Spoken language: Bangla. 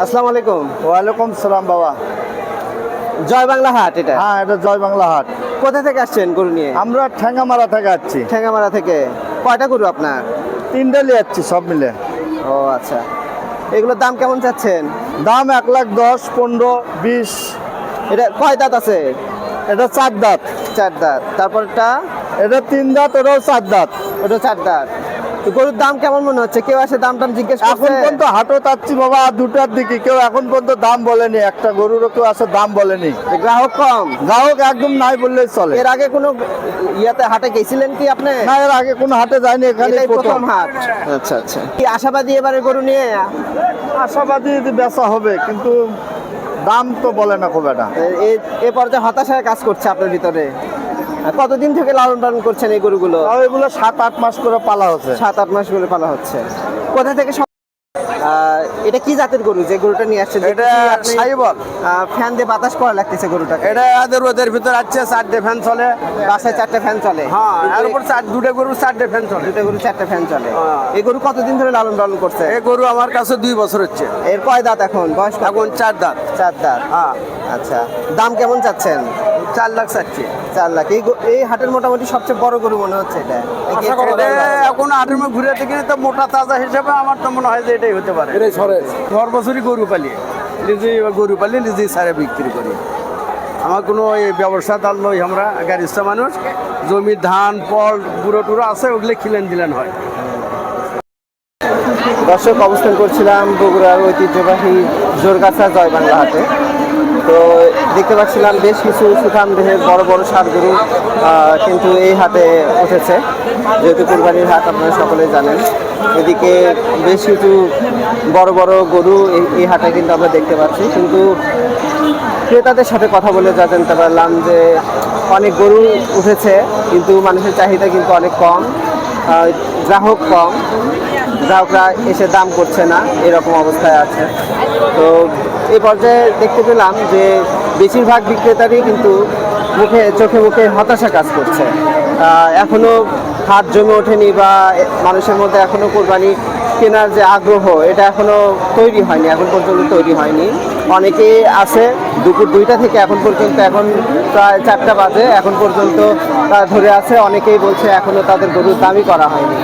আসসালামু আলাইকুম। ওয়ালাইকুম সালাম বাবা। জয় বাংলা হাট এটা? হ্যাঁ, এটা জয় বাংলা হাট। কোথা থেকে আসছেন গরু নিয়ে? আমরা ঠ্যাঙ্গামারা থেকে আসছি। ঠেঙ্গামারা থেকে। কয়টা গরু আপনার? 3টে নিয়ে যাচ্ছি সব মিলে। ও আচ্ছা, এগুলোর দাম কেমন চাচ্ছেন? দাম 1,10,000, 15, 20। এটা কয় দাঁত আছে? এটা 4 দাঁত। 4 দাঁত। তারপরটা? এটা 3 দাঁত, এটাও 4 দাঁত। ওটা 4 দাঁত। তো গরুর দাম কেমন মনে হচ্ছে? কেউ আসে দাম টাম জিজ্ঞেস এখন করছে? পর্যন্ত হাটও চাচ্ছি বাবা 2টার দিকে, কেউ এখন পর্যন্ত দাম বলেনি। একটা গরুরও কেউ আসে দাম বলেনি। গ্রাহক কম? গ্রাহক একদম নাই বললেই চলে। এর আগে কোনো ইয়াতে হাটে গেছিলেন কি আপনি? না, এর আগে কোনো হাটে যায়নি, এখানে এটাই প্রথম। প্রথম হাট। আচ্ছা আচ্ছা। কি আশাবাদী এবারে গরু নিয়ে? আশাবাদী বেচা হবে, কিন্তু দাম তো বলে না খুব একটা। এ পর্যায়ে হতাশায় কাজ করছে আপনার ভিতরে। কতদিন থেকে লালন পালন করছেন এই গরুগুলো? তাও এগুলো 7-8 মাস করে পালা হচ্ছে। 7-8 মাস করে পালা হচ্ছে। কোথা থেকে এটা কি জাতের গরু যে গরুটা নিয়ে আসছে? এটা সাইবল। ফ্যান দিয়ে বাতাস করা লাগতেছে গরুটাকে। এটা ওদের ভিতর আছে 4টে ফ্যান চলে। বাসায় 4টে ফ্যান চলে? হ্যাঁ, এর উপর 2টা গরু 4টে ফ্যান চলে। 2টা গরু 4টে ফ্যান চলে। হ্যাঁ। এই গরু কতদিন ধরে লালন পালন করছে? এই গরু আমার কাছে 2 বছর হচ্ছে। এর কয় দাঁত এখন? বয়স কত? এখন 4 দাঁত। 4 দাঁত। হ্যাঁ। আচ্ছা, দাম কেমন চাচ্ছেন? 4 লাখ চাচ্ছি। 4 লাখ। এই হাটের মোটামুটি সবচেয়ে বড় গরু মনে হচ্ছে এটা। এটা এখন হাটের মধ্যে ঘুরে থেকে তো মোটা তাজা হিসেবে আমার তো মনে হয় যে এটাই হতে পারে। এটাই সরে। বছরই গরু পালি, নিজেই সারে বিক্রি করি। আমার কোনো এই ব্যবসাদার নই, আমরা গাড়িস্থ মানুষ। জমি ধান ফল বুড়ো টুড়ো আছে, ওগুলো খিলেন দিলেন হয়। দর্শক, অবস্থান করছিলাম বগুড়ার ঐতিহ্যবাহী জোরগাছা জয় বাংলা হাটে। তো দেখতে পাচ্ছিলাম বেশ কিছু সুঠাম দেহের বড় বড় ষাঁড় গরু কিন্তু এই হাটে উঠেছে, যেহেতু কুরবানির হাট আপনারা সকলেই জানেন। এদিকে বেশ কিছু বড় বড় গরু এই হাটে কিন্তু আমরা দেখতে পাচ্ছি, কিন্তু ক্রেতাদের সাথে কথা বলে যা জানতে পারলাম যে অনেক গরু উঠেছে, কিন্তু মানুষের চাহিদা কিন্তু অনেক কম, গ্রাহক কম, গ্রাহকরা এসে দাম করছে না, এরকম অবস্থায় আছে। তো এই পর্যায়ে দেখতে পেলাম যে বেশিরভাগ বিক্রেতারই কিন্তু চোখে মুখে হতাশা কাজ করছে। এখনও হাট জমে ওঠেনি বা মানুষের মধ্যে এখনও কোরবানি কেনার যে আগ্রহ, এটা এখনও তৈরি হয়নি, এখন পর্যন্ত তৈরি হয়নি। অনেকেই আছে দুপুর 2টা থেকে এখন পর্যন্ত, এখন প্রায় 4টা বাজে, এখন পর্যন্ত ধরে আছে। অনেকেই বলছে এখনও তাদের গরুর দামই করা হয়নি।